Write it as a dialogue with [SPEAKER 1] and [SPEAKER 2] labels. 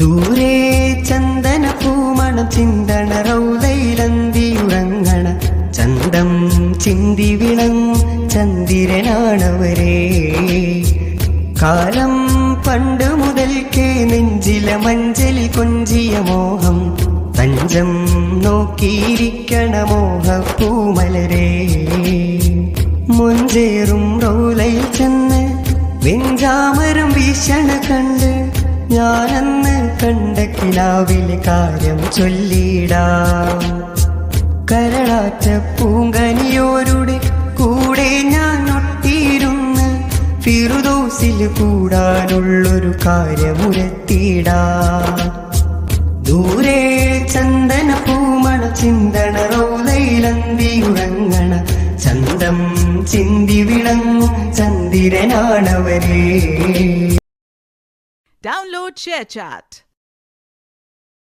[SPEAKER 1] ദൂരെ ചന്ദന പൂമണം ചിന്തണ റൗലയിലന്തിയുറങ്ങണ ചന്തം ചിന്തി വിളങ്ങും ചന്ദിരനാണവരെ. കാലം പണ്ട് മുതൽക്കേ നെഞ്ചിലെ മഞ്ചലിൽ കൊഞ്ചിയ മോഹം തഞ്ചം നോക്കിയിരിക്കണ മോഹപ്പൂമലരെ. മുഞ്ചേറും റൗലയിൽ ചെന്ന് വെഞ്ചാമരം വീശണ കണ്ട് ഞാനന്ന് കണ്ട കിനാവിലെ കാര്യം ചൊല്ലിടാം. കരളാറ്റ പൂങ്കനിയോരുടെ കൂടെ ഞാൻ ഒട്ടിയിരുന്ന് ഫിറുദൗസിൽ കൂടാനുള്ളൊരു കാര്യമുരത്തിടാം. ദൂരെ ചന്ദന പൂമണ ചിന്തണ റൗലയിലന്തിയുറങ്ങണ ചന്തം ചിന്തി വിളങ്ങും ചന്ദിരനാണവരെ.
[SPEAKER 2] Download ShareChat.